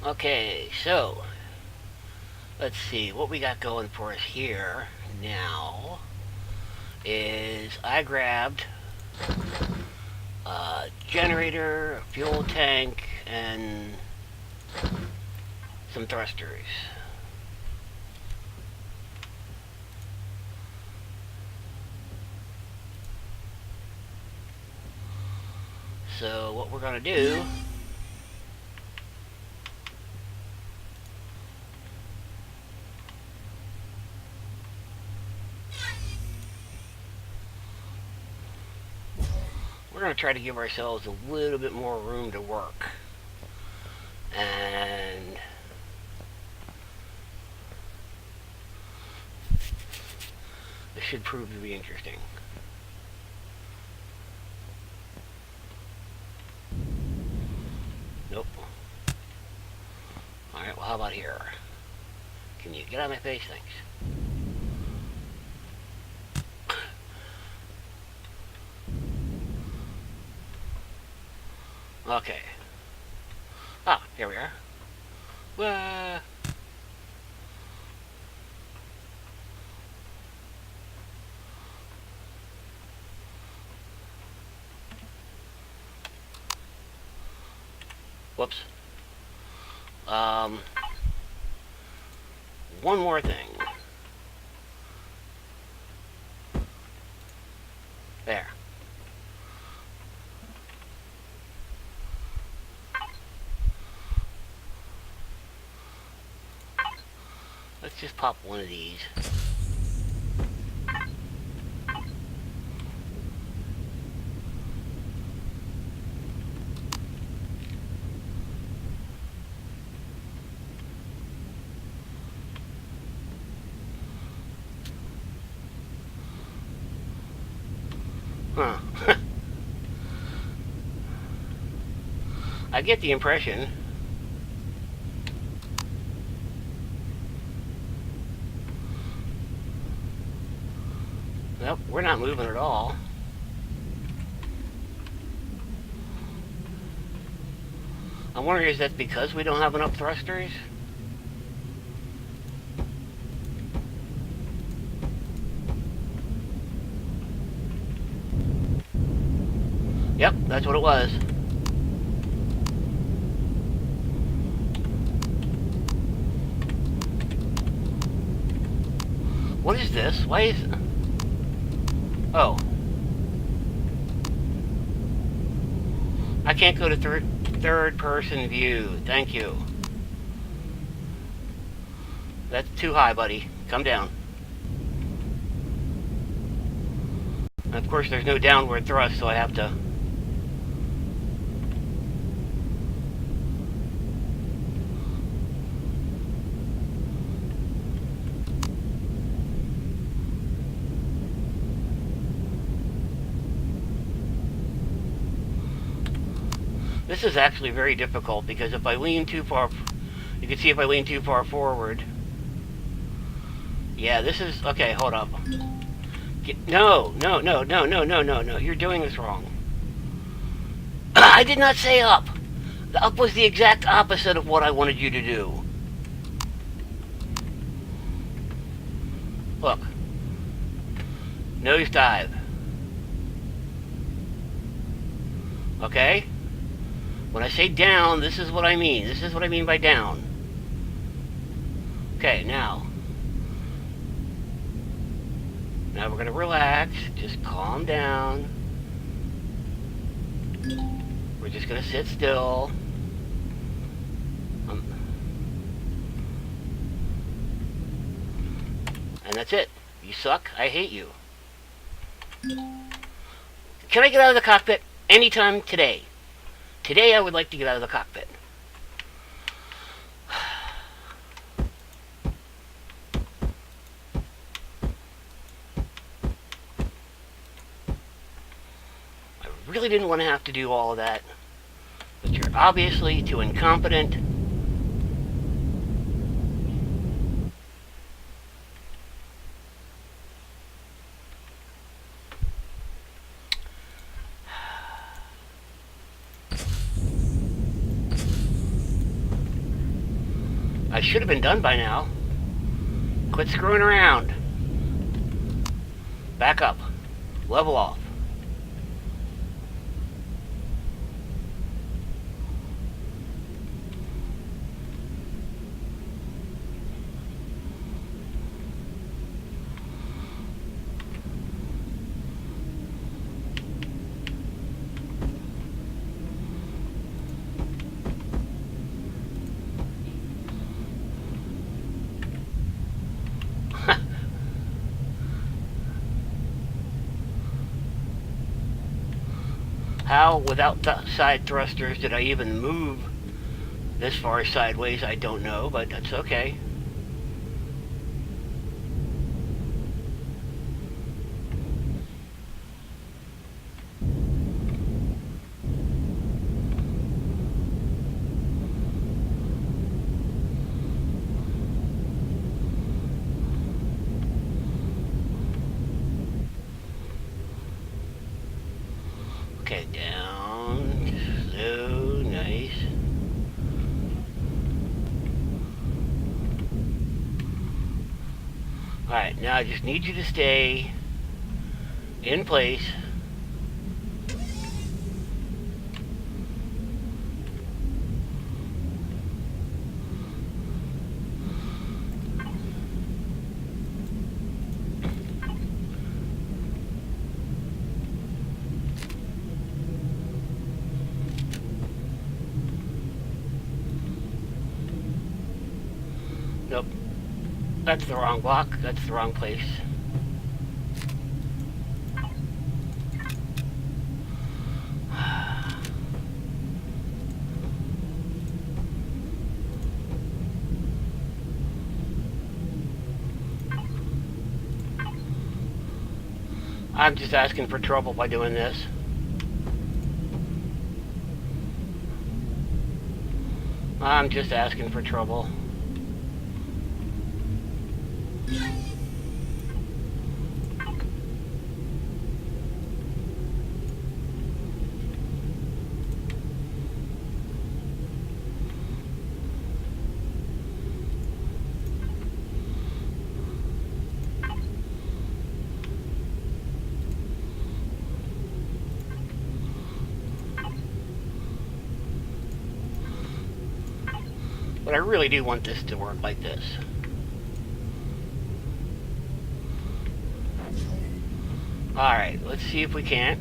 Okay, so let's see what we got going for us here now. Is I grabbed a generator, a fuel tank, and some thrusters. So what we're gonna do we're going to try to give ourselves a little bit more room to work. And this should prove to be interesting. Nope. Alright, well, how about here? Can you get out of my face? Thanks. Okay. Ah, here we are. Whoops. One more thing. There. Let's just pop one of these. Huh. I get the impression. Nope, we're not moving at all. I'm wondering, is that because we don't have enough thrusters? Yep, that's what it was. What is this? Why is... Oh. I can't go to third person view. Thank you. That's too high, buddy. Come down. And of course, there's no downward thrust, so I have to... This is actually very difficult because if I lean too far, you can see if I lean too far forward. Yeah, this is, okay, hold up. No, you're doing this wrong. I did not say up. The up was the exact opposite of what I wanted you to do. Look. Nosedive. Okay? When I say down, this is what I mean. This is what I mean by down. Okay, now. Now we're going to relax. Just calm down. We're just going to sit still. And that's it. You suck. I hate you. Can I get out of the cockpit anytime today? Today I would like to get out of the cockpit. I really didn't want to have to do all of that, but you're obviously too incompetent. I should have been done by now. Quit screwing around. Back up. Level off. How, without the side thrusters, did I even move this far sideways? I don't know, but that's okay. Okay, down, slow, nice. Alright, now I just need you to stay in place. Nope. That's the wrong block. That's the wrong place. I'm just asking for trouble by doing this. I'm just asking for trouble. But I really do want this to work like this. Alright, let's see if we can't.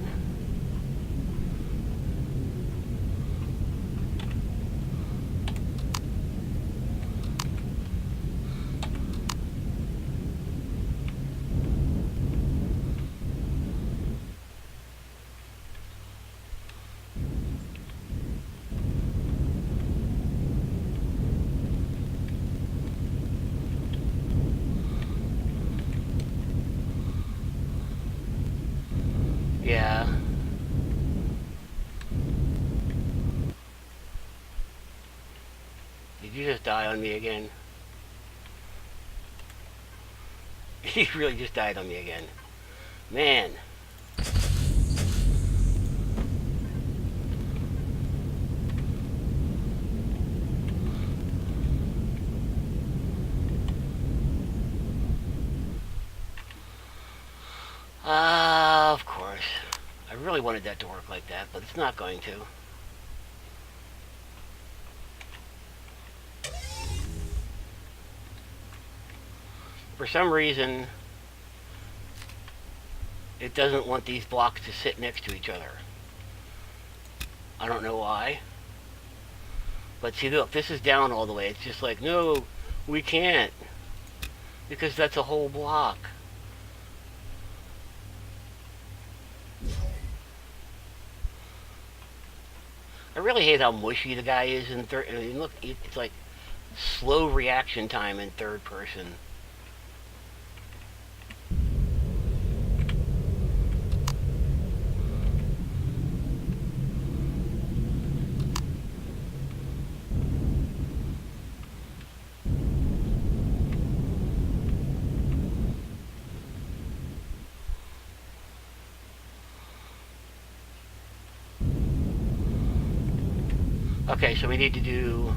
Yeah. Did you just die on me again? You really just died on me again. Man. Of course. I really wanted that to work like that, but it's not going to. For some reason, it doesn't want these blocks to sit next to each other. I don't know why. But see, look, this is down all the way. It's just like, no, we can't. Because that's a whole block. I really hate how mushy the guy is in third. I mean, look, it's like slow reaction time in third person. Okay, so we need to do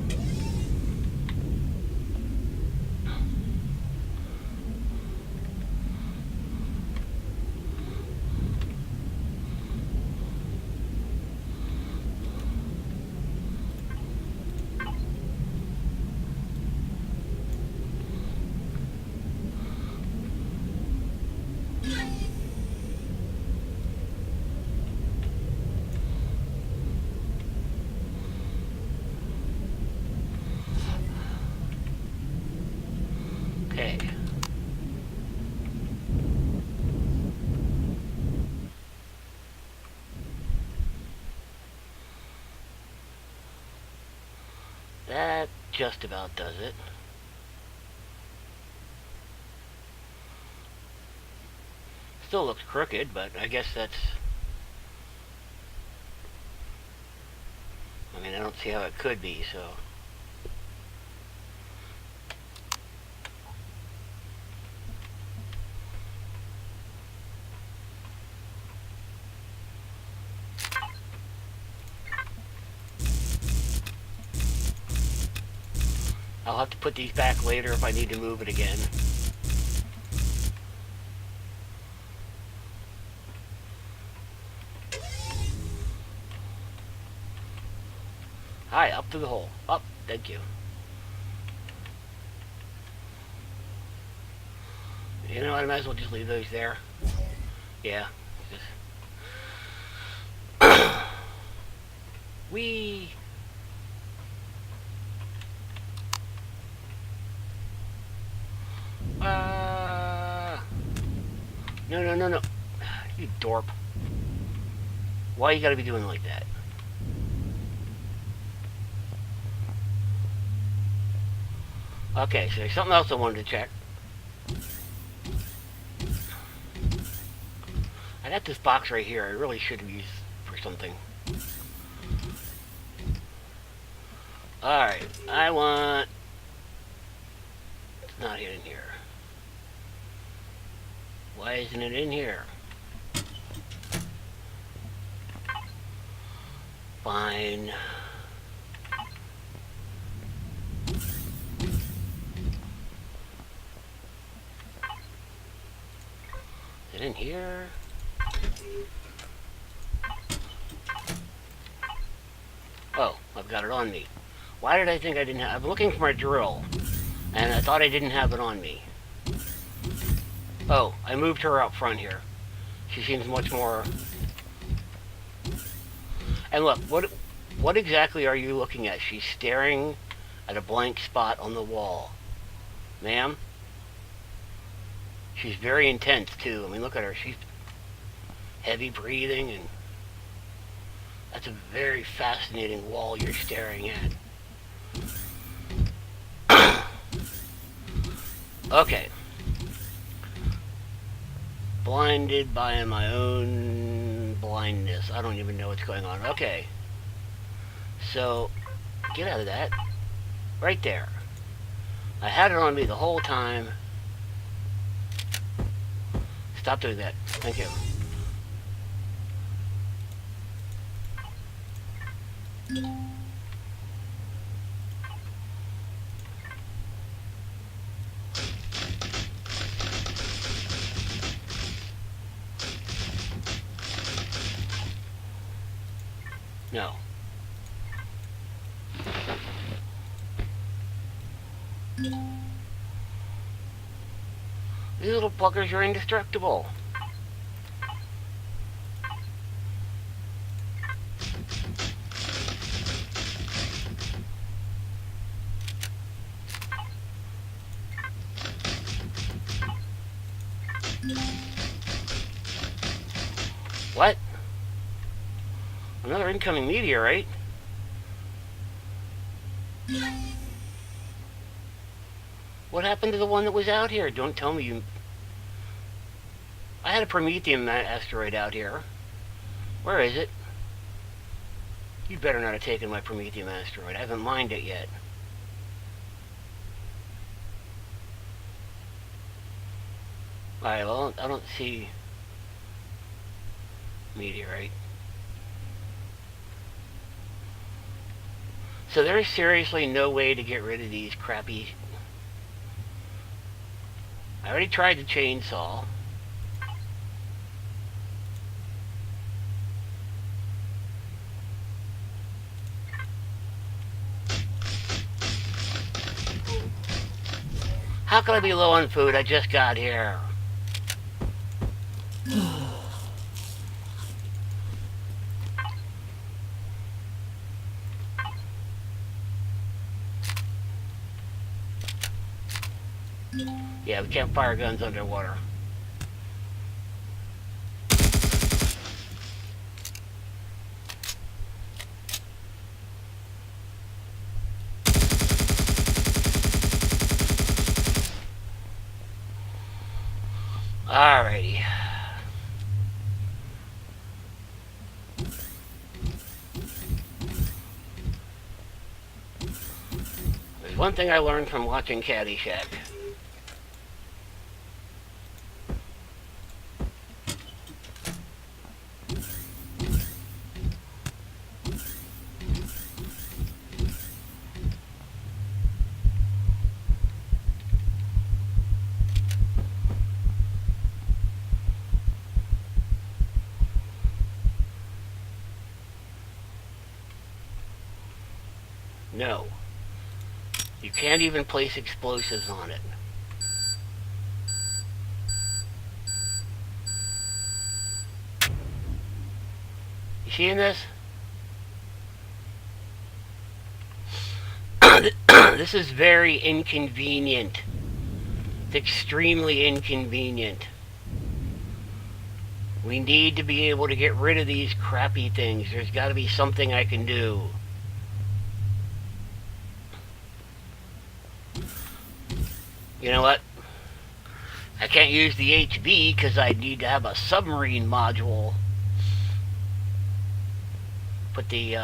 That just about does it. Still looks crooked, but I guess that's... I mean, I don't see how it could be, so... I'll have to put these back later if I need to move it again. Hi, up to the hole. Up, thank you. You know, I might as well just leave those there. Yeah. Just... Whee! No. You dorp. Why you gotta be doing like that? Okay, so there's something else I wanted to check. I got this box right here. I really should have used for something. Alright, I want... It's not in here. Why isn't it in here? Fine. Is it in here? Oh, I've got it on me. Why did I think I didn't have... I'm looking for my drill, and I thought I didn't have it on me. Oh, I moved her up front here. She seems much more... And look, what exactly are you looking at? She's staring at a blank spot on the wall. Ma'am? She's very intense, too. I mean, look at her. She's heavy breathing, and that's a very fascinating wall you're staring at. Okay. Blinded by my own blindness. I don't even know what's going on. Okay. So, get out of that. Right there. I had it on me the whole time. Stop doing that. Thank you. No. These little pluggers are indestructible. What? Another incoming meteorite? What happened to the one that was out here? Don't tell me you... I had a Prometheum asteroid out here. Where is it? You better not have taken my Prometheum asteroid. I haven't mined it yet. Alright, well, I don't see... meteorite. So there's seriously no way to get rid of these crappy... I already tried the chainsaw. How could I be low on food? I just got here. Yeah, we can't fire guns underwater. there's one thing I learned from watching Caddyshack. No. You can't even place explosives on it. You seeing this? This is very inconvenient. It's extremely inconvenient. We need to be able to get rid of these crappy things. There's got to be something I can do. You know what? I can't use the HB because I need to have a submarine module. Put the,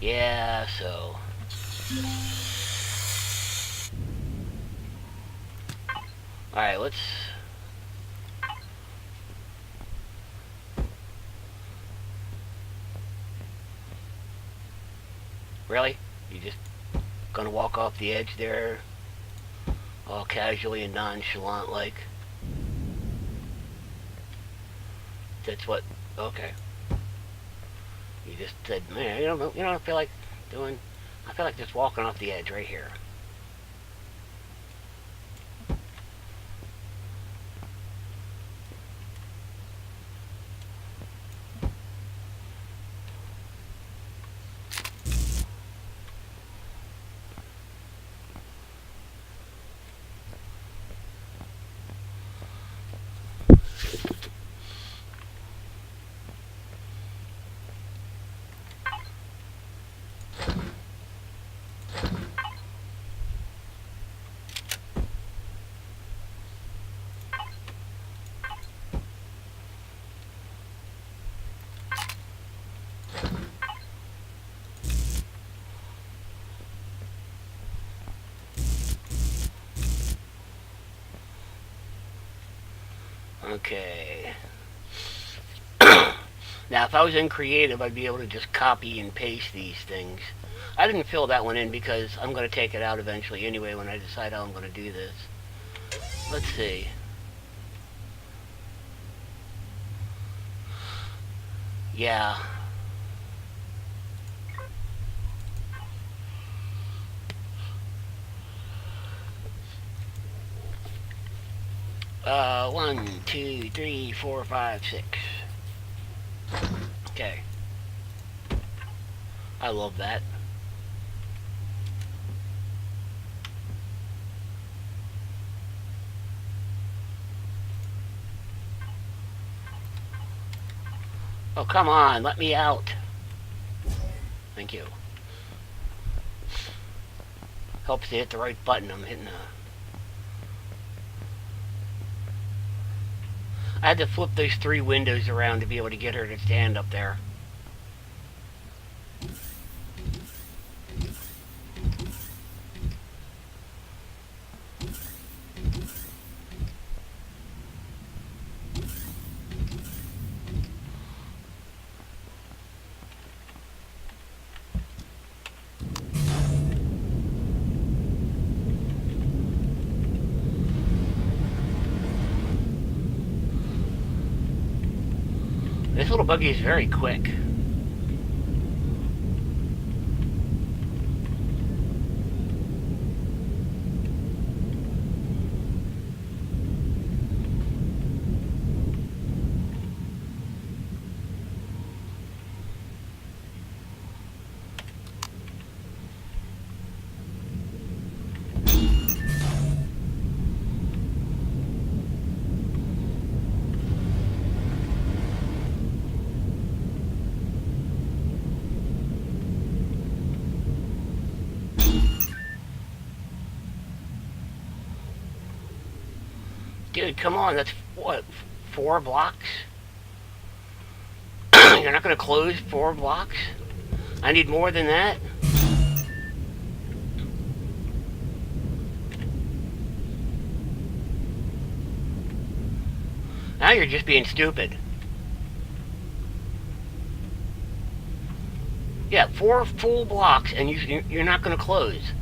yeah, so. Alright, let's. Really? You just gonna walk off the edge there all casually and nonchalant like? That's what, okay. You just said, man, you don't feel like doing, I feel like just walking off the edge right here. Okay. Now, if I was in creative, I'd be able to just copy and paste these things. I didn't fill that one in because I'm going to take it out eventually anyway when I decide how I'm going to do this. Let's see. Yeah. One, two, three, four, five, six. Okay. I love that. Oh, come on, let me out. Thank you. Helps to hit the right button. I'm hitting I had to flip those three windows around to be able to get her to stand up there. This little buggy is very quick. Dude, come on, that's what, 4 blocks? You're not going to close 4 blocks? I need more than that? Now you're just being stupid. Yeah, 4 full blocks and you're not going to close.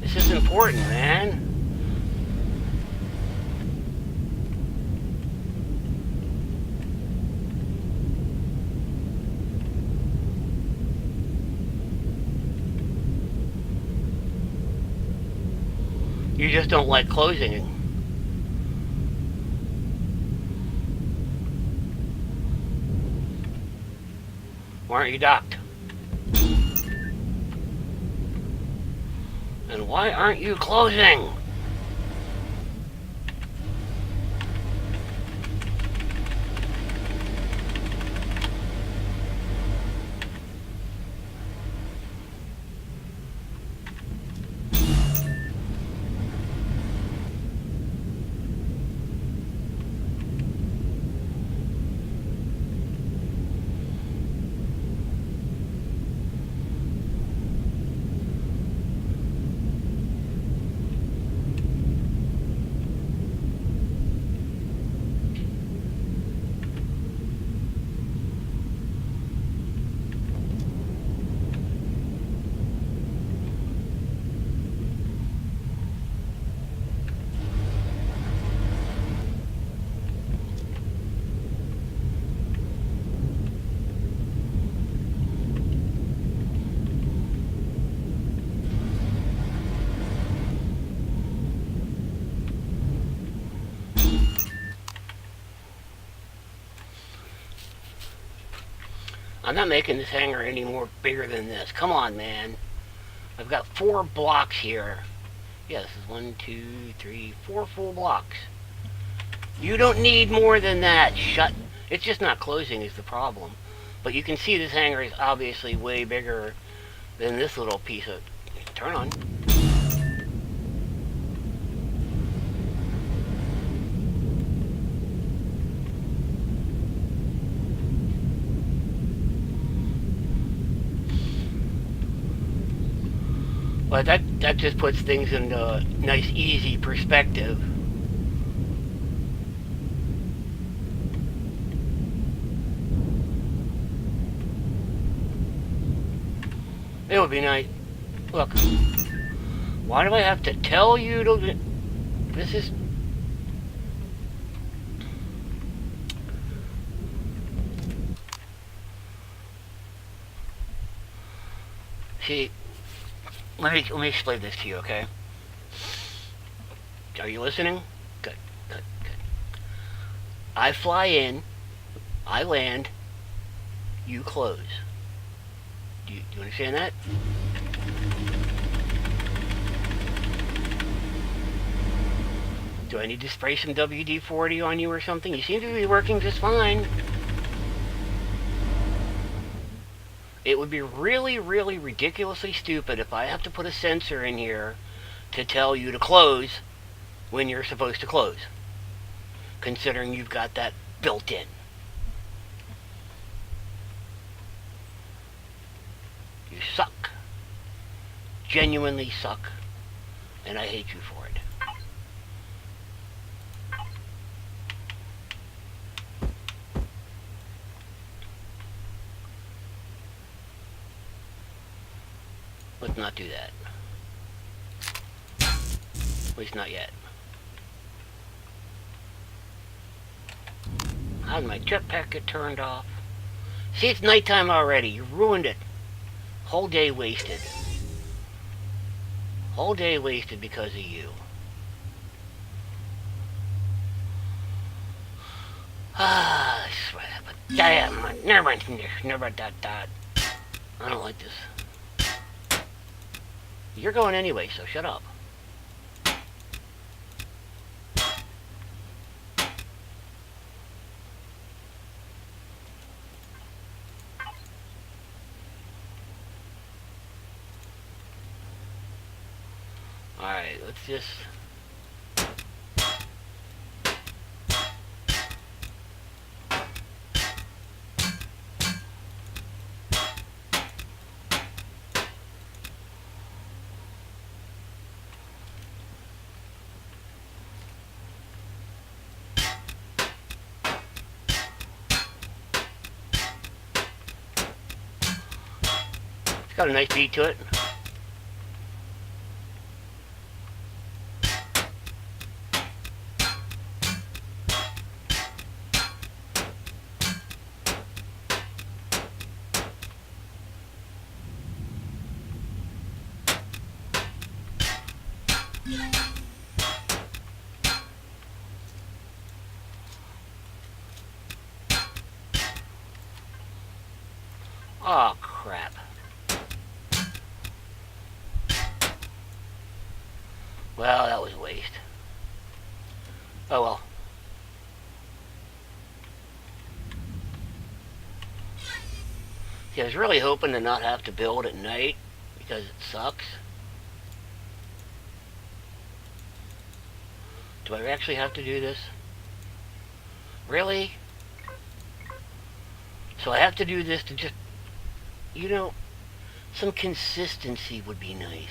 This is important, man. You just don't like closing. Why aren't you docked? And why aren't you closing? I'm not making this hangar any more bigger than this. Come on, man. I've got 4 blocks here. Yeah, this is 1, 2, 3, 4 full blocks. You don't need more than that. Shut. It's just not closing is the problem. But you can see this hangar is obviously way bigger than this little piece of... Turn on. But that just puts things in a nice, easy perspective. It would be nice. Look, why do I have to tell you to... This is... See... Let me explain this to you, okay? Are you listening? Good, good, good. I fly in, I land, you close. Do you understand that? Do I need to spray some WD-40 on you or something? You seem to be working just fine. It would be really, really ridiculously stupid if I have to put a sensor in here to tell you to close when you're supposed to close, considering you've got that built in. You suck. Genuinely suck. And I hate you for it. Let's not do that. At least not yet. How did my jetpack get turned off? See, it's nighttime already. You ruined it. Whole day wasted. Whole day wasted because of you. Ah, I swear, but damn, never that. I don't like this. You're going anyway, so shut up. Alright, let's just... got a nice beat to it. Oh, crap. Well, that was a waste. Oh, well. See, I was really hoping to not have to build at night, because it sucks. Do I actually have to do this? Really? So I have to do this to just... You know, some consistency would be nice.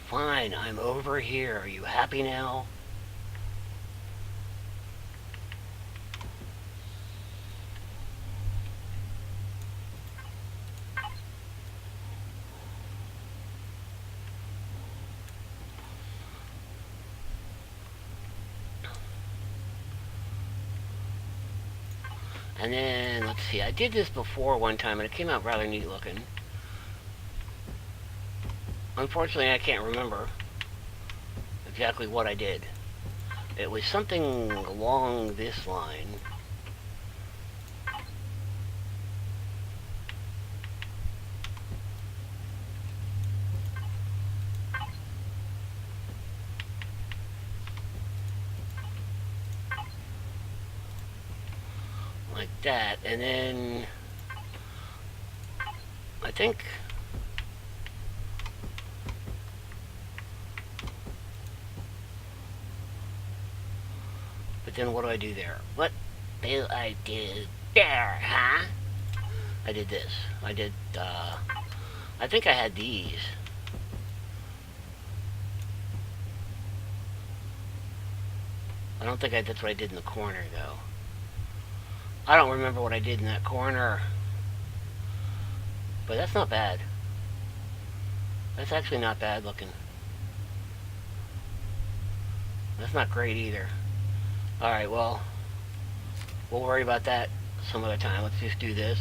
Fine, I'm over here. Are you happy now? And then, let's see, I did this before one time and it came out rather neat looking. Unfortunately, I can't remember exactly what I did. It was something along this line. Like that, and then I think but then what do I do there? What do I do there, huh? I did this. I did, I think I had these. I don't think that's what I did in the corner, though. I don't remember what I did in that corner. But that's not bad. That's actually not bad looking. That's not great either. Alright, well, we'll worry about that some other time. Let's just do this.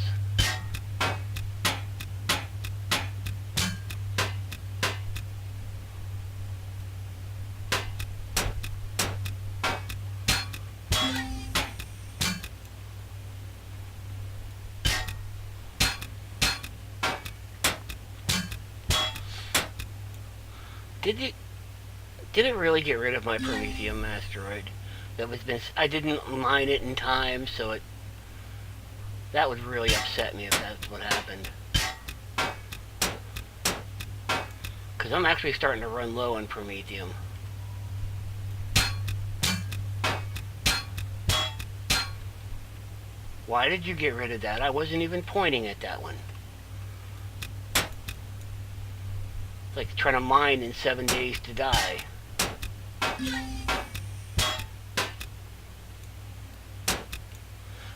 Did it really get rid of my Promethium asteroid? I didn't mine it in time, so that would really upset me if that's what happened. Because I'm actually starting to run low on Promethium. Why did you get rid of that? I wasn't even pointing at that one. It's like trying to mine in 7 days to die.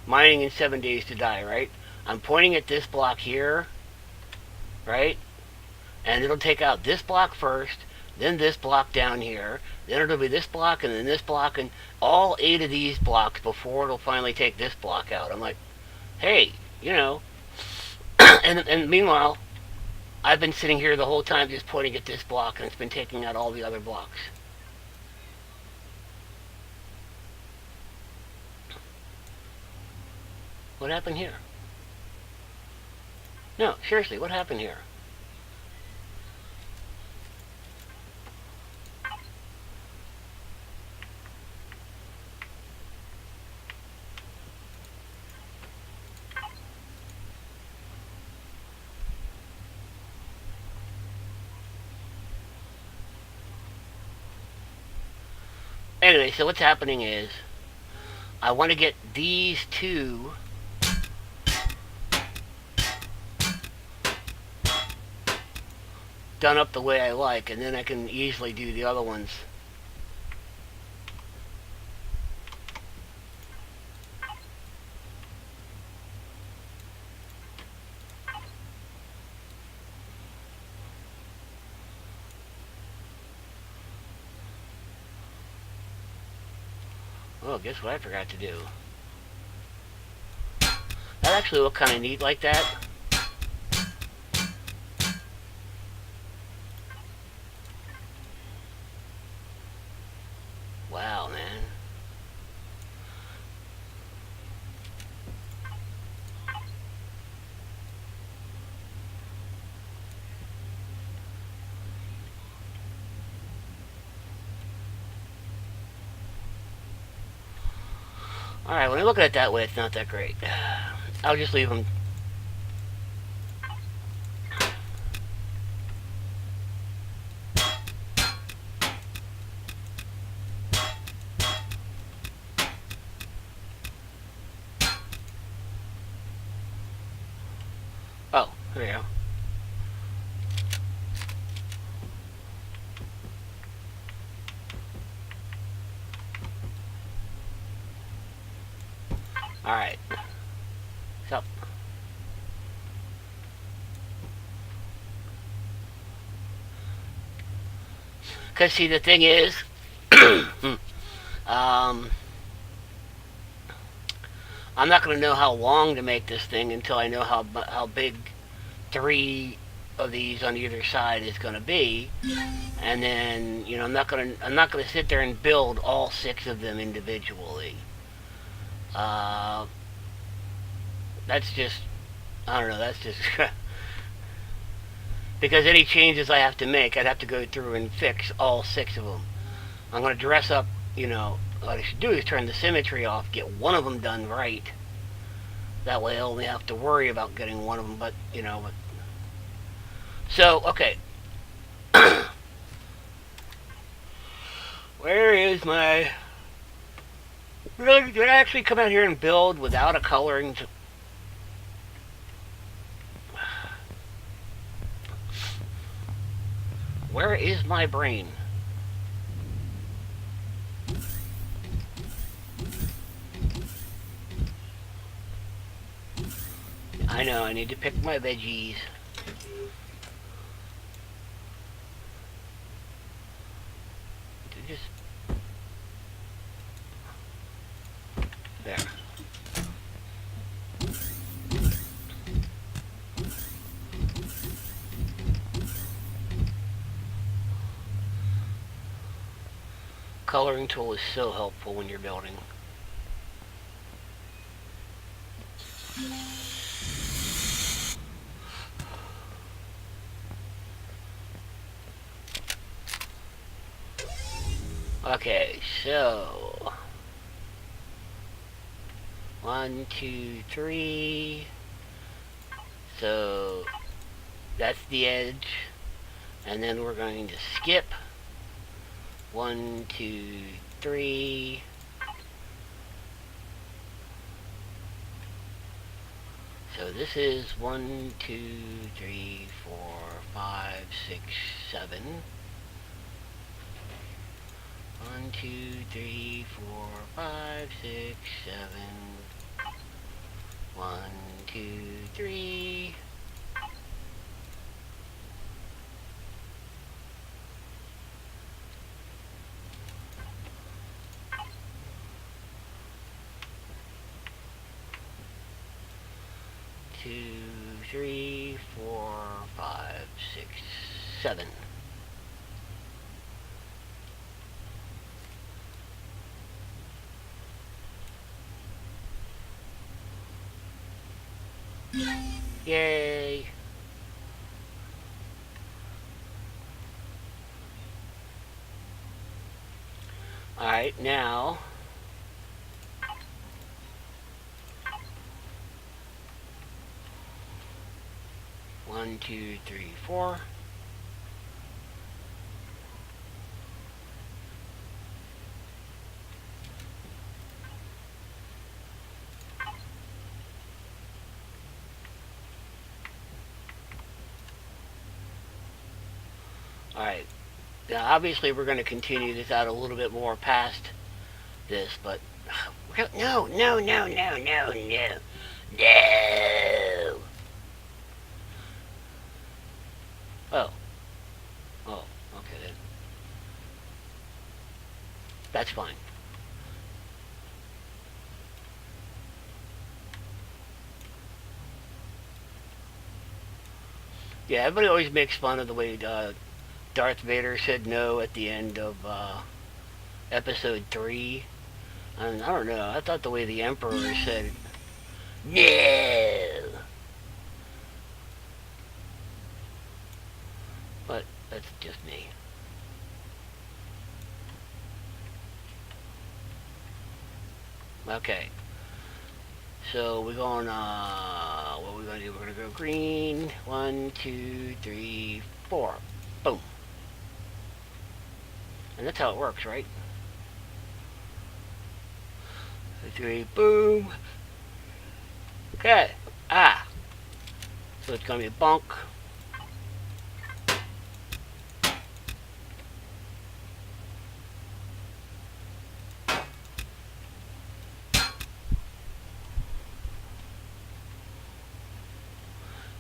Mining in 7 days to die, right? I'm pointing at this block here, right? And it'll take out this block first, then this block down here, then it'll be this block, and then this block, and all 8 of these blocks before it'll finally take this block out. I'm like, hey, you know. and meanwhile, I've been sitting here the whole time just pointing at this block, and it's been taking out all the other blocks. What happened here? No, seriously, what happened here? Anyway, so what's happening is I want to get these two done up the way I like, and then I can easily do the other ones. Oh, guess what I forgot to do? That actually looked kind of neat like that. Wow, man. Alright, when I look at it that way, it's not that great. I'll just leave them. Oh, there you go. Alright. So. Because, see, the thing is, I'm not going to know how long to make this thing until I know how big 3 of these on either side is going to be, and then I'm not going to sit there and build all 6 of them individually. That's just, I don't know. That's just because any changes I have to make, I'd have to go through and fix all 6 of them. I'm going to dress up. What I should do is turn the symmetry off, get one of them done right. That way I only have to worry about getting one of them, but. So, okay. Where is my... Really, did I actually come out here and build without a coloring? Where is my brain? I know, I need to pick my veggies. Just... There. Coloring tool is so helpful when you're building. Okay, so 1, 2, 3. So that's the edge, and then we're going to skip 1, 2, 3. So this is 1, 2, 3, 4, 5, 6, 7. 1, 2, 3, 4, 5, 6, 7. 1, 2, 3. Two, 3, 4, 5, 6, 7. Yay! Alright, now 1, 2, 3, 4. Alright. Now, obviously, we're going to continue this out a little bit more past this, but... No, no, no, no, no, no. No! Oh. Oh, okay then. That's fine. Yeah, everybody always makes fun of the way Darth Vader said no at the end of episode 3. And I don't know, I thought the way the Emperor said no! But that's just me. Okay. So we're going, what are we going to do? We're going to go green. 1, 2, 3, 4. Boom. And that's how it works, right? 3, boom. Okay. Ah. So it's going to be a bonk.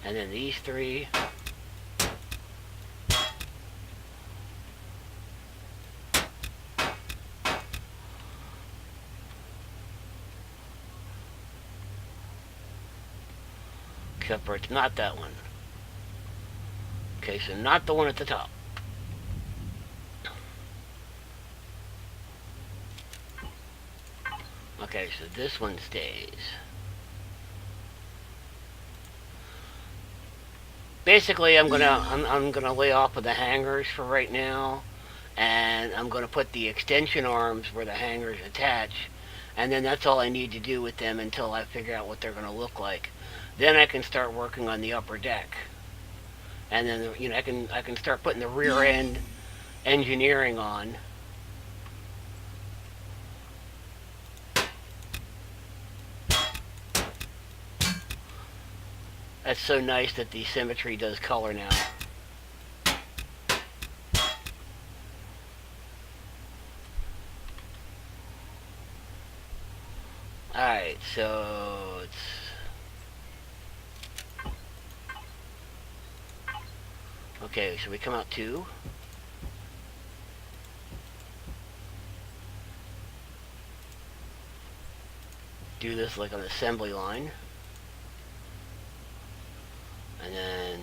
And then these 3. Except for it's not that one. Okay, so not the one at the top. Okay, so this one stays. Basically, I'm gonna lay off of the hangers for right now, and I'm gonna put the extension arms where the hangers attach, and then that's all I need to do with them until I figure out what they're gonna look like. Then I can start working on the upper deck, and then I can start putting the rear end engineering on. That's so nice that the symmetry does color now. Alright, so it's... Okay, so we come out 2. Do this like an assembly line. And then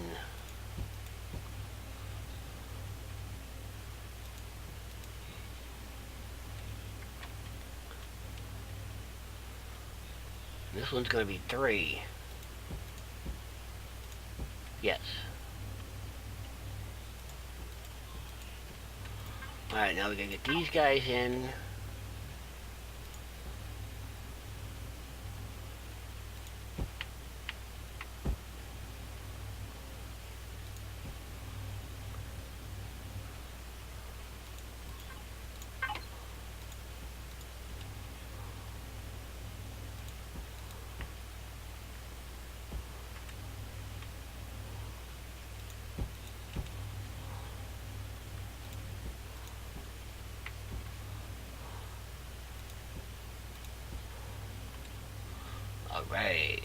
this one's going to be 3. Yes. Alright, now we're going to get these guys in. Alright.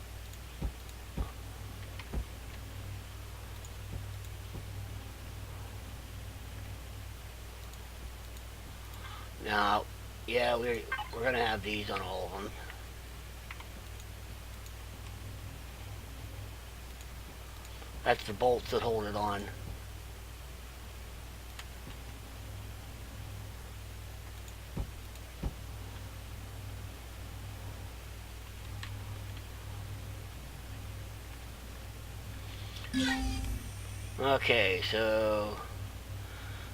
Now, yeah, we're gonna have these on all of them. That's the bolts that hold it on. Okay, so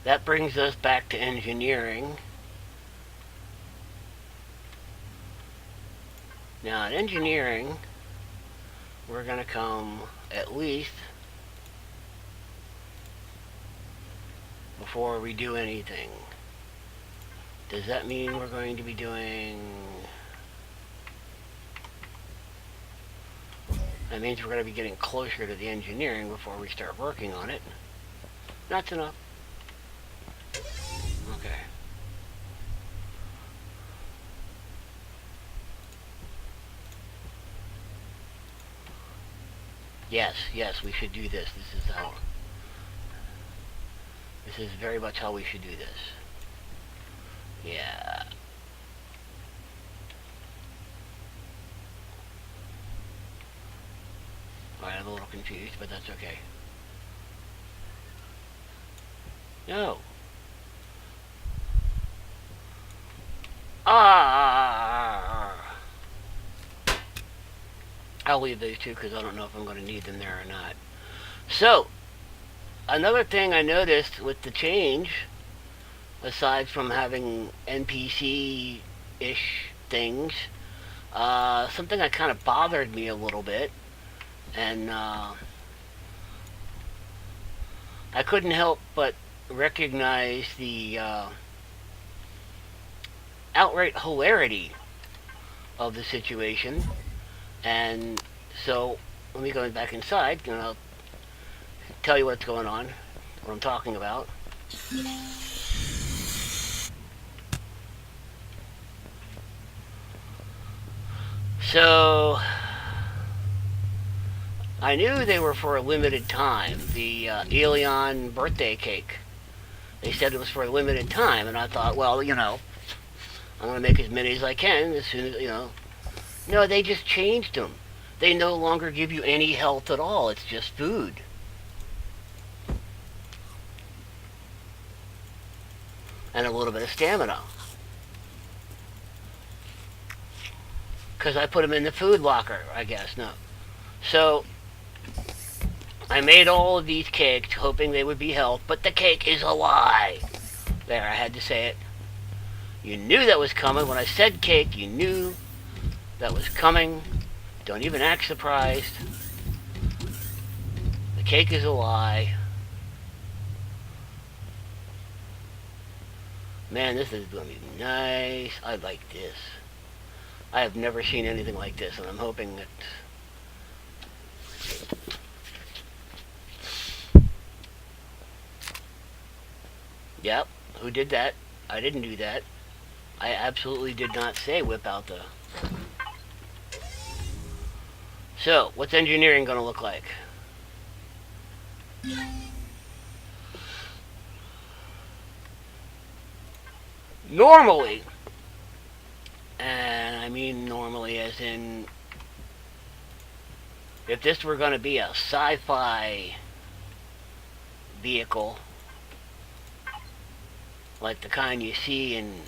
that brings us back to engineering. Now in engineering, we're going to come at least before we do anything. Does that mean we're going to be doing... That means we're going to be getting closer to the engineering before we start working on it. That's enough. Yes, yes, we should do this. This is very much how we should do this. Yeah. Alright, I'm a little confused, but that's okay. No. Ah! I'll leave these two because I don't know if I'm going to need them there or not. So, another thing I noticed with the change, aside from having NPC-ish things, something that kind of bothered me a little bit, and I couldn't help but recognize the outright hilarity of the situation. And so, let me go back inside, and I'll tell you what's going on, what I'm talking about. So, I knew they were for a limited time. The Elion birthday cake. They said it was for a limited time, and I thought, well, I'm going to make as many as I can as soon as. No, they just changed them. They no longer give you any health at all. It's just food. And a little bit of stamina. Because I put them in the food locker, I guess. No. So, I made all of these cakes hoping they would be health, but the cake is a lie. There, I had to say it. You knew that was coming. When I said cake, you knew that was coming. Don't even act surprised. The cake is a lie. Man, this is going to be nice. I like this. I have never seen anything like this, and I'm hoping that... Yep, who did that? I didn't do that. I absolutely did not say whip out the... So, what's engineering going to look like? Normally, and I mean normally as in, if this were going to be a sci-fi vehicle, like the kind you see in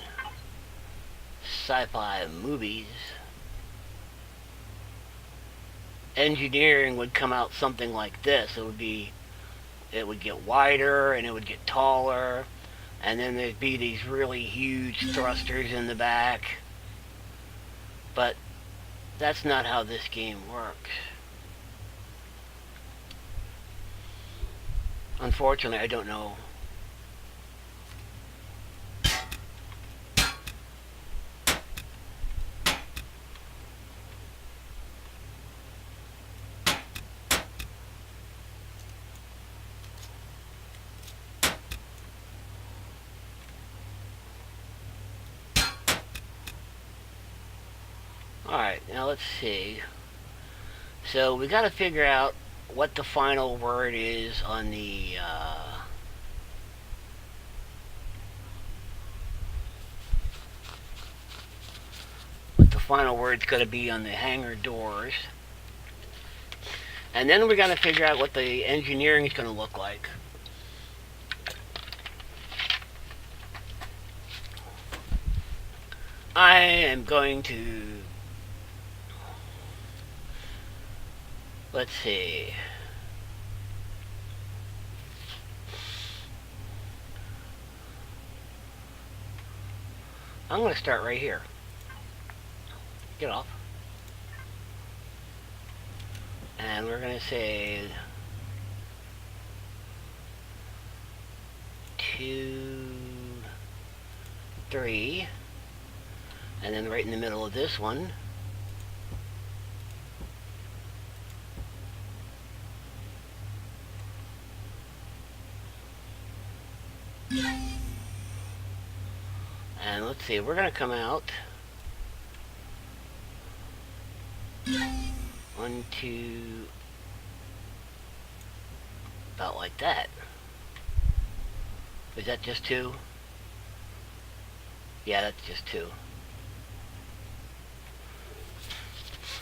sci-fi movies, engineering would come out something like this. It would get wider and it would get taller, and then there'd be these really huge thrusters in the back. But that's not how this game works. Unfortunately, I don't know. Alright, now let's see. So we got to figure out what the final word is on the what the final word's going to be on the hangar doors. And then we're going to figure out what the engineering is going to look like. I am going to... Let's see. I'm going to start right here. Get off. And we're going to say 2, 3. And then right in the middle of this one, and let's see, we're going to come out 1, 2, About like that. Is that just 2? Yeah, that's just 2.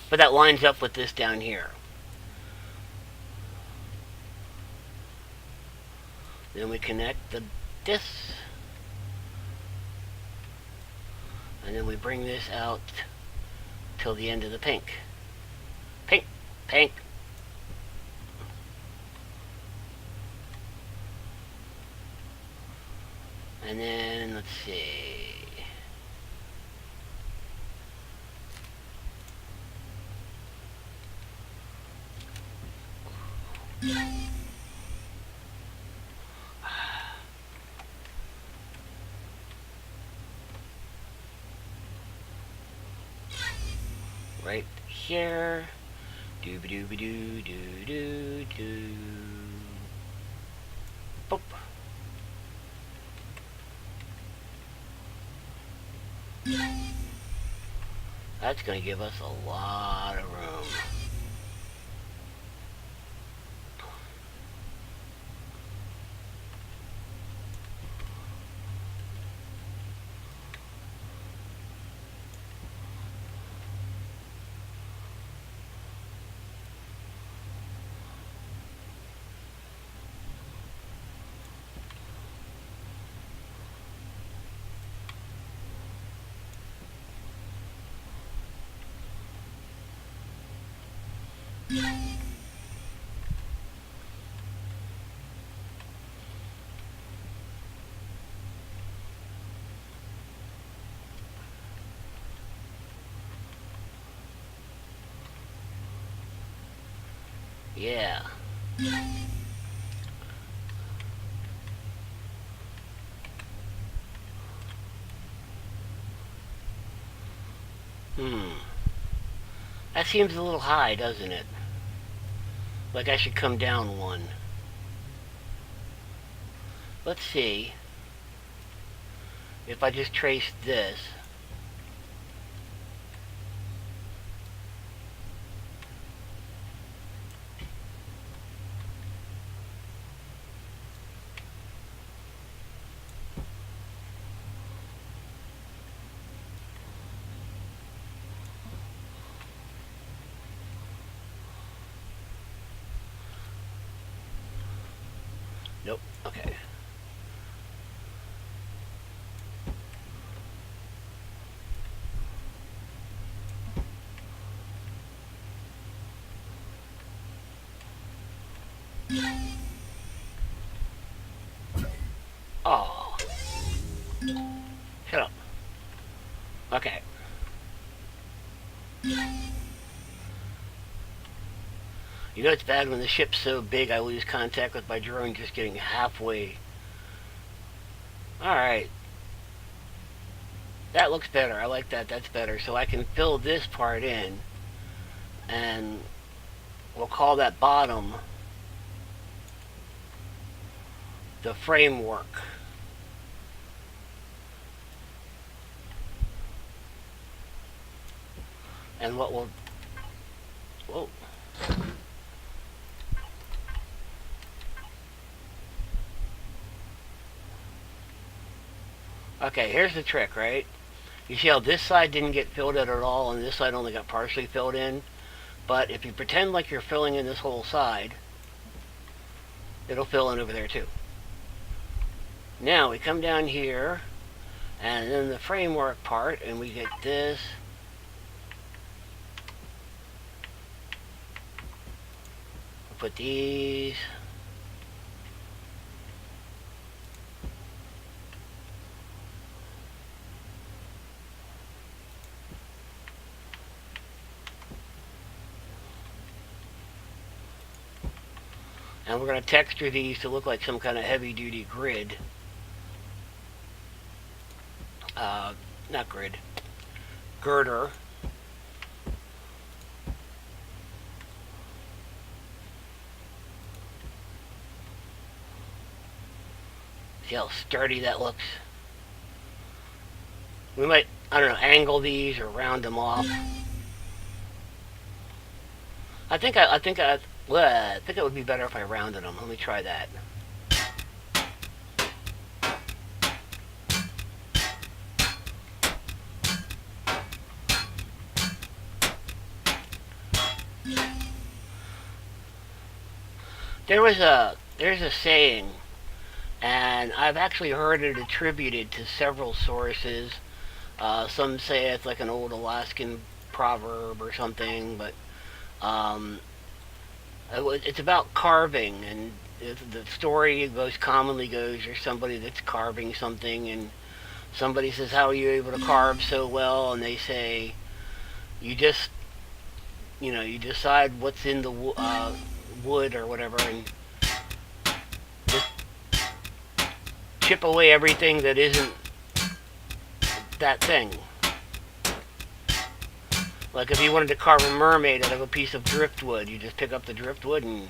But that lines up with this down here. Then we connect this. And then we bring this out till the end of the pink. Pink, pink. And then, let's see. Right here. Doo-ba-doo-ba-doo-doo-doo-doo. Boop. That's going to give us a lot of room. Yeah. That seems a little high, doesn't it? Like I should come down 1. Let's see if I just trace this. Nope. Okay. Oh. Shut up. Okay. You know it's bad when the ship's so big I lose contact with my drone just getting halfway. Alright. That looks better. I like that. That's better. So I can fill this part in. And we'll call that bottom the framework. And what we'll... Whoa. Okay, here's the trick, right? You see how this side didn't get filled in at all, and this side only got partially filled in? But if you pretend like you're filling in this whole side, it'll fill in over there too. Now we come down here, and then the framework part, and we get this. We'll put these. And we're going to texture these to look like some kind of heavy-duty grid. Not grid. Girder. See how sturdy that looks? We might, I don't know, angle these or round them off. I think Well, I think it would be better if I rounded them. Let me try that. There's a saying, and I've actually heard it attributed to several sources. Some say it's like an old Alaskan proverb or something, but um, it's about carving, and the story most commonly goes there's somebody that's carving something, and somebody says, "How are you able to carve so well?" And they say, "You just, you decide what's in the wood or whatever, and just chip away everything that isn't that thing." Like if you wanted to carve a mermaid out of a piece of driftwood, you just pick up the driftwood and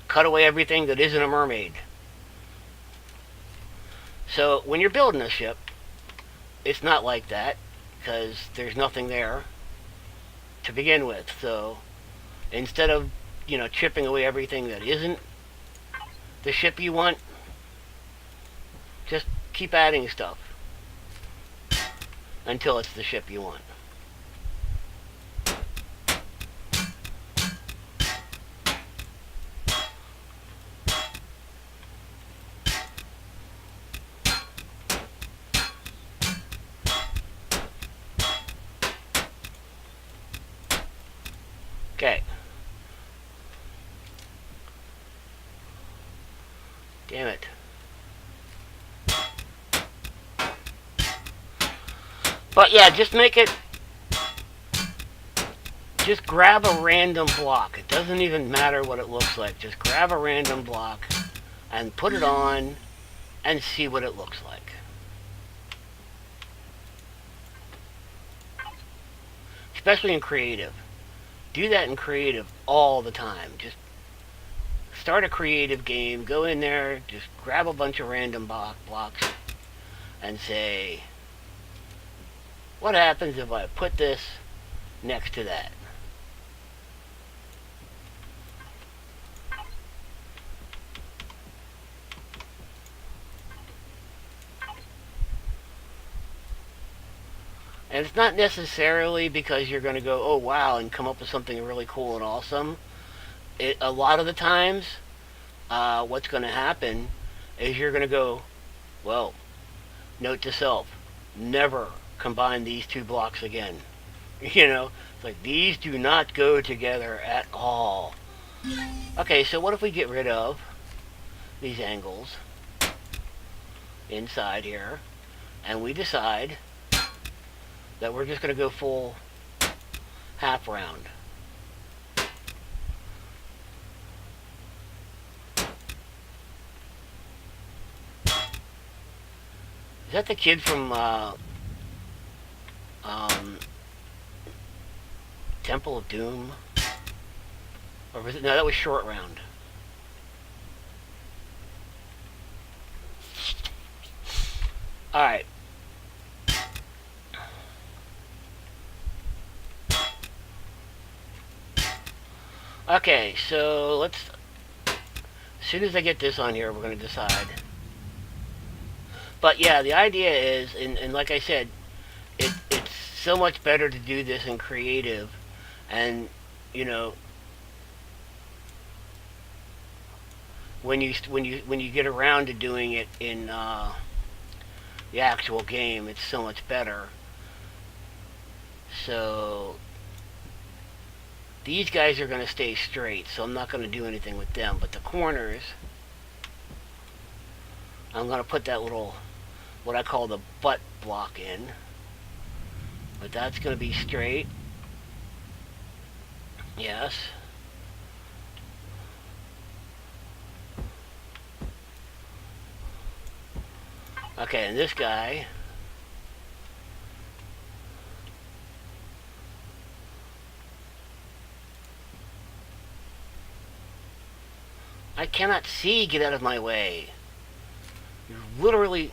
cut away everything that isn't a mermaid. So when you're building a ship, it's not like that because there's nothing there to begin with. So instead of chipping away everything that isn't the ship you want, just keep adding stuff until it's the ship you want. Okay. Damn it. But yeah, just make it. Just grab a random block. It doesn't even matter what it looks like. Just grab a random block and put it on and see what it looks like. Especially in creative. Do that in creative all the time. Just start a creative game, go in there, just grab a bunch of random blocks and say, what happens if I put this next to that? And it's not necessarily because you're going to go, oh wow, and come up with something really cool and awesome. A lot of the times, what's going to happen is you're going to go, well, note to self, never combine these two blocks again. It's like these do not go together at all. Okay, so what if we get rid of these angles inside here, and we decide that we're just going to go full half round. Is that the kid from Temple of Doom? Or was it? No, that was Short Round. Alright. Okay, so let's... As soon as I get this on here, we're going to decide. But yeah, the idea is, and like I said, it's so much better to do this in creative. And, when you get around to doing it in the actual game, it's so much better. So these guys are going to stay straight, so I'm not going to do anything with them. But the corners, I'm going to put that little, what I call the butt block in. But that's going to be straight. Yes. Okay, and this guy, I cannot see. Get out of my way. You're literally...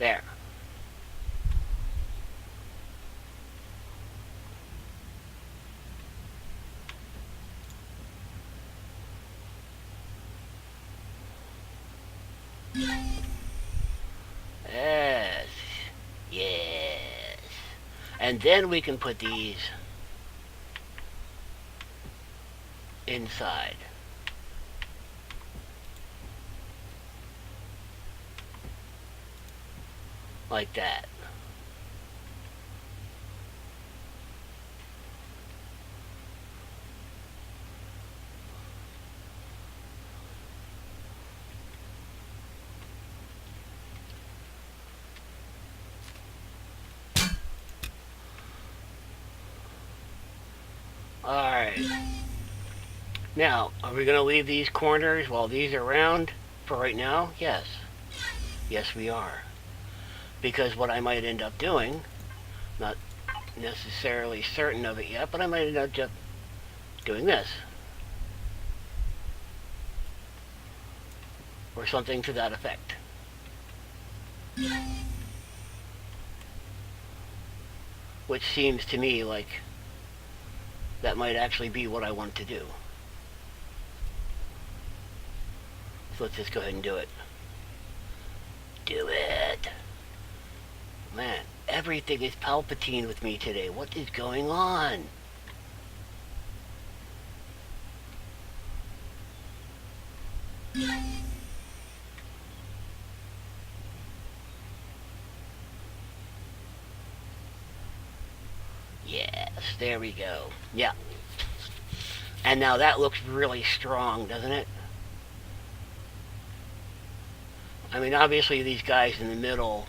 There. Yes. Yes. And then we can put these inside. Like that. Alright. Now, are we going to leave these corners while these are round for right now? Yes. Yes, we are. Because what I might end up doing, not necessarily certain of it yet, but I might end up just doing this. Or something to that effect. Which seems to me like that might actually be what I want to do. So let's just go ahead and do it. Do it! Man, everything is Palpatine with me today. What is going on? Yes, there we go. Yeah. And now that looks really strong, doesn't it? I mean, obviously these guys in the middle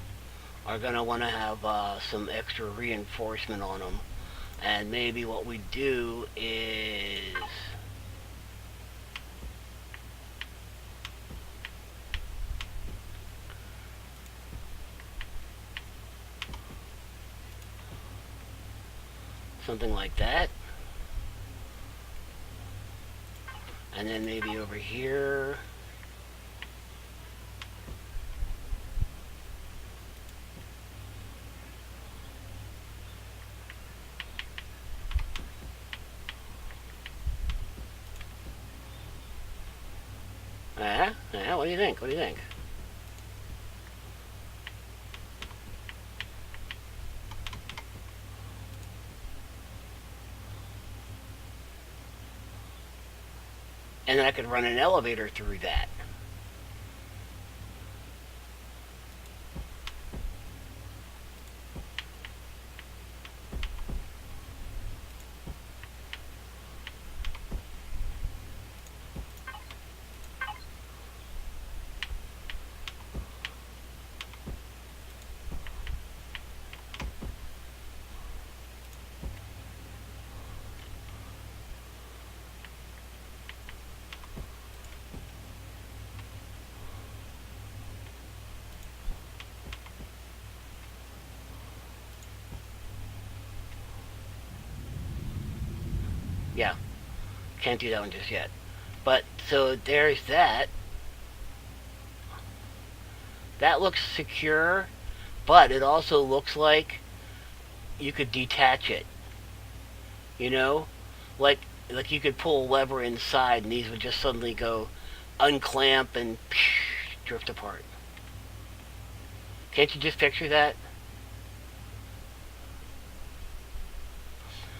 are going to want to have some extra reinforcement on them. And maybe what we do is... something like that. And then maybe over here... what do you think? What do you think? And then I could run an elevator through that. Yeah, can't do that one just yet. But, so there's that. That looks secure, but it also looks like you could detach it. You know? Like you could pull a lever inside and these would just suddenly go unclamp and drift apart. Can't you just picture that?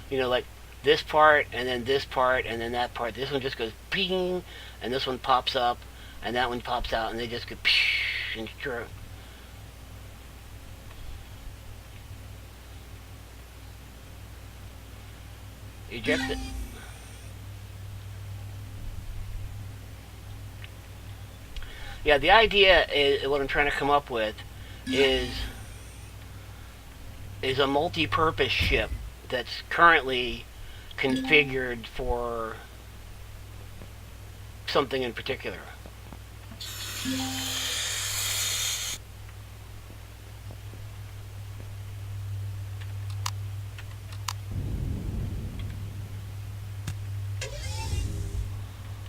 You know, like this part, and then this part, and then that part. This one just goes ping, and this one pops up, and that one pops out, and they just go and drift. Eject it. Yeah, the idea is what I'm trying to come up with is a multi-purpose ship that's currently configured for something in particular.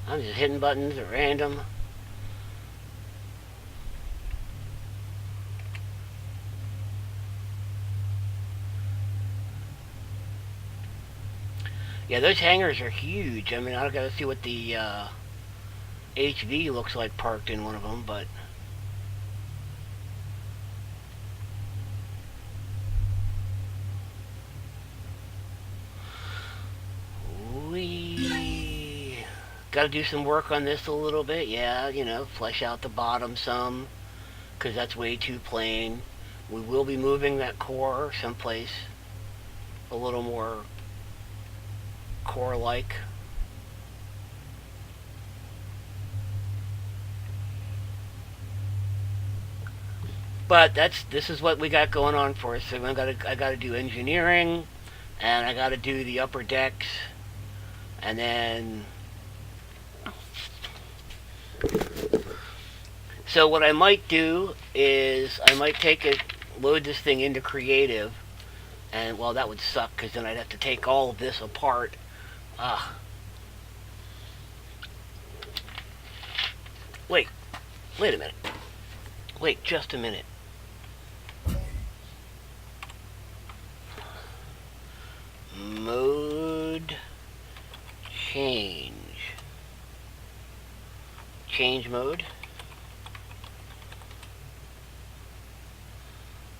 I'm just hitting buttons at random. Yeah, those hangars are huge. I mean, I gotta see what the HV looks like parked in one of them, but we gotta do some work on this a little bit. Yeah, you know, flesh out the bottom some, because that's way too plain. We will be moving that core someplace a little more core-like. But this is what we got going on for us. So I gotta do engineering, and I gotta do the upper decks, and then. So what I might do is I might load this thing into creative, and well, that would suck because then I'd have to take all of this apart. Ah, wait a minute. Wait just a minute. Mode change. Change mode.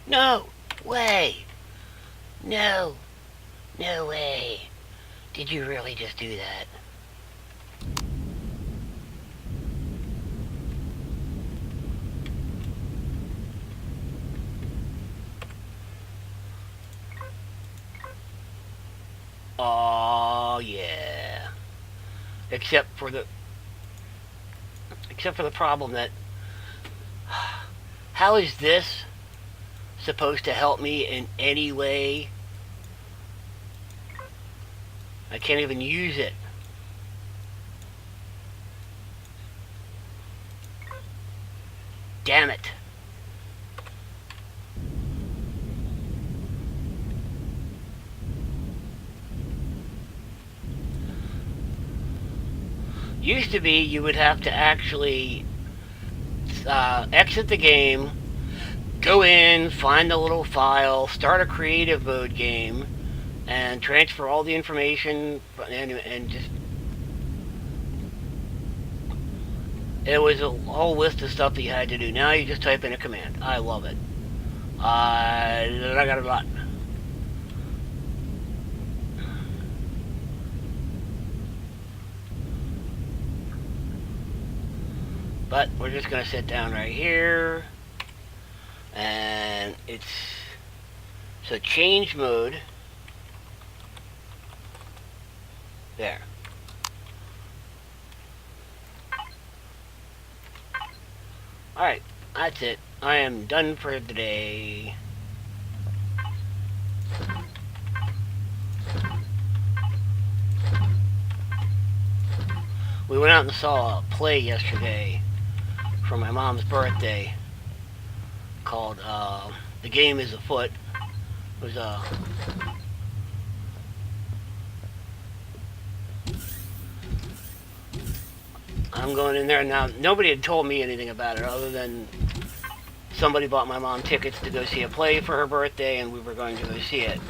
No way. No way. Did you really just do that? Oh yeah. Except for the problem that how is this supposed to help me in any way? I can't even use it. Damn it. Used to be you would have to actually exit the game, go in, find the little file, start a creative mode game, and transfer all the information, and just it was a whole list of stuff that you had to do. Now you just type in a command. I love it. I got a lot. But we're just going to sit down right here. And it's... So change mode. There. Alright, that's it. I am done for the day. We went out and saw a play yesterday for my mom's birthday called The Game is Afoot. It was I'm going in there now. Nobody had told me anything about it other than somebody bought my mom tickets to go see a play for her birthday, and we were going to go see it.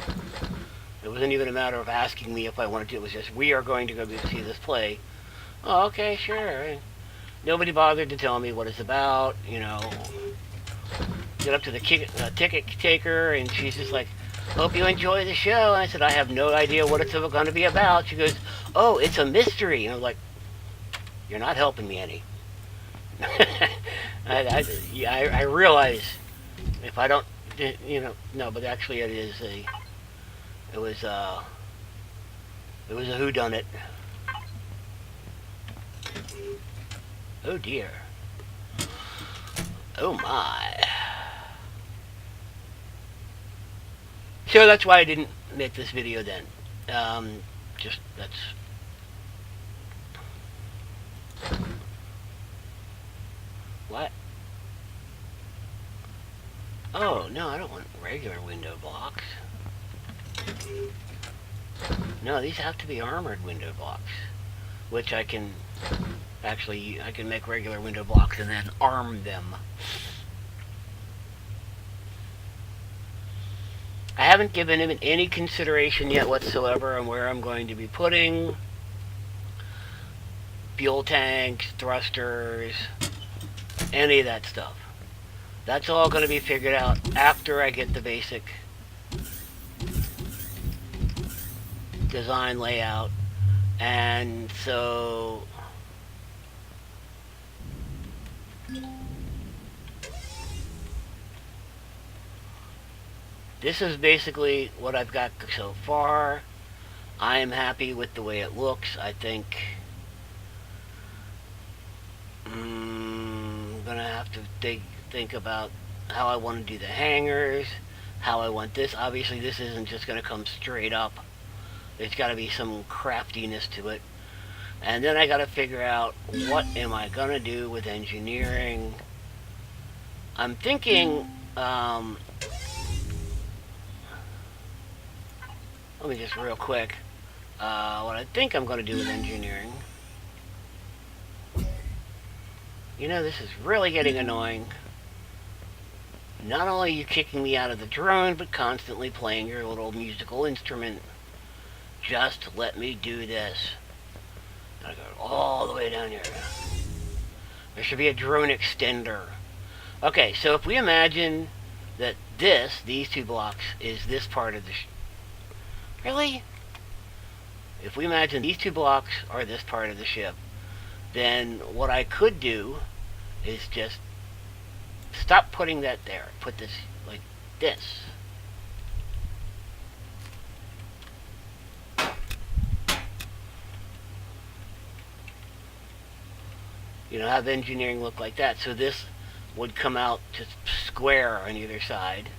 It wasn't even a matter of asking me if I wanted to. It was just, we are going to go see this play. Oh, okay, sure. Nobody bothered to tell me what it's about, you know. Get up to the ticket taker, and she's just like, hope you enjoy the show. And I said, I have no idea what it's going to be about. She goes, oh, it's a mystery. And I was like, you're not helping me any. I realize if I don't, you know, no, but actually it was a whodunit. Oh dear. Oh my. So that's why I didn't make this video then. Just, that's... What? Oh, no, I don't want regular window blocks. No, these have to be armored window blocks. Which I can... Actually, I can make regular window blocks and then arm them. I haven't given him any consideration yet whatsoever on where I'm going to be putting fuel tanks, thrusters, any of that stuff. That's all going to be figured out after I get the basic design layout. And so this is basically what I've got so far. I am happy with the way it looks. I think I'm gonna have to think about how I want to do the hangers, how I want this. Obviously, this isn't just gonna come straight up. There's got to be some craftiness to it. And then I got to figure out what am I gonna do with engineering. I'm thinking. Let me just real quick. What I think I'm going to do with engineering. You know, this is really getting annoying. Not only are you kicking me out of the drone, but constantly playing your little musical instrument. Just let me do this. Gotta go all the way down here. There should be a drone extender. Okay, so if we imagine that these two blocks, is this part of the really? If we imagine these two blocks are this part of the ship, then what I could do is just stop putting that there. Put this like this. You know, have engineering look like that. So this would come out just square on either side.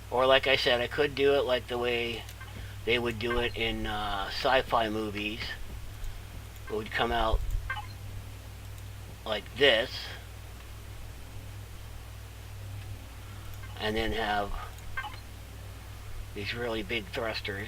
Or like I said, I could do it like the way they would do it in sci-fi movies. It would come out like this. And then have these really big thrusters.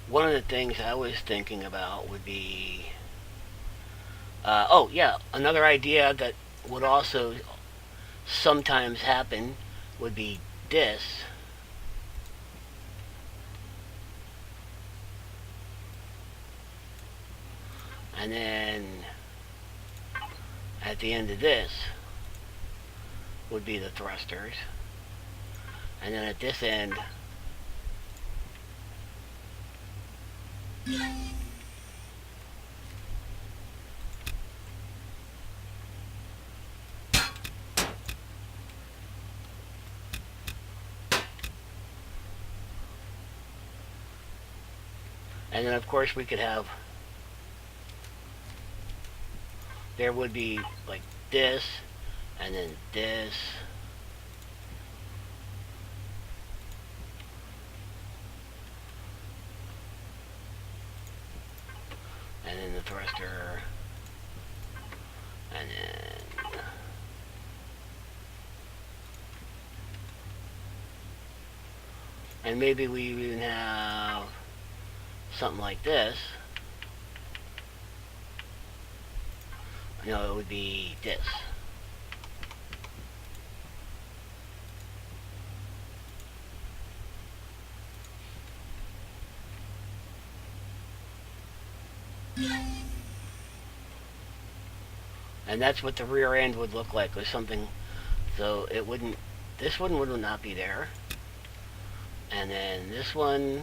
One of the things I was thinking about would be, oh yeah, another idea that would also sometimes happen would be this. And then at the end of this would be the thrusters. And then at this end, and then of course we could have, there would be like this, and then this, and then the thruster, and then and maybe we even have something like this. No, it would be this. And that's what the rear end would look like, was something, so it wouldn't, this one would not be there. And then this one,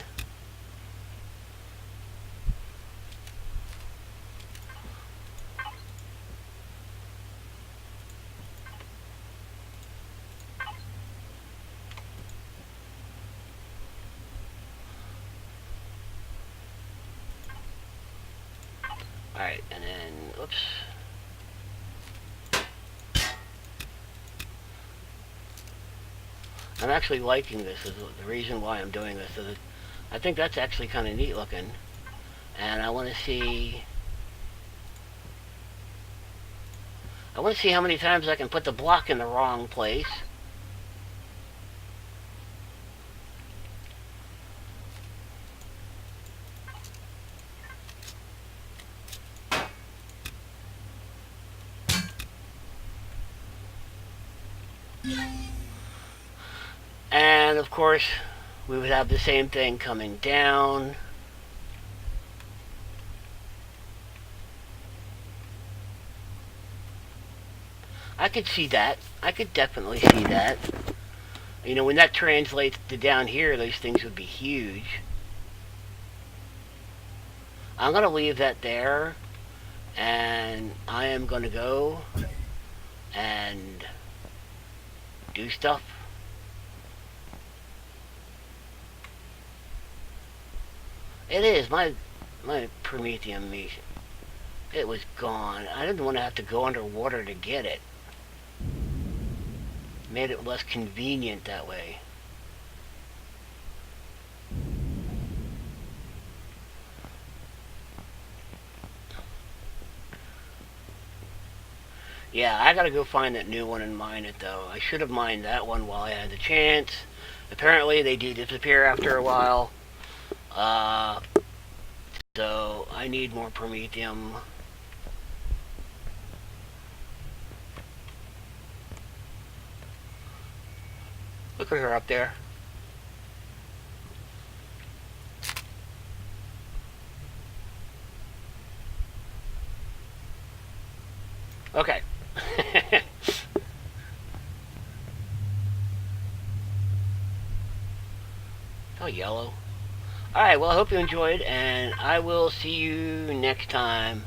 alright, and then, oops. I'm actually liking this. Is the reason why I'm doing this. I think that's actually kind of neat looking. And I want to see how many times I can put the block in the wrong place. And of course, we would have the same thing coming down. I could see that. I could definitely see that. You know, when that translates to down here, those things would be huge. I'm going to leave that there, and I am going to go and do stuff. It is my Prometheum meat. It was gone. I didn't want to have to go underwater to get it. Made it less convenient that way. Yeah, I gotta go find that new one and mine it though. I should have mined that one while I had the chance. Apparently they do disappear after a while. So I need more Prometheum. Look at her up there. Okay. Oh, yellow. Alright, well, I hope you enjoyed, and I will see you next time.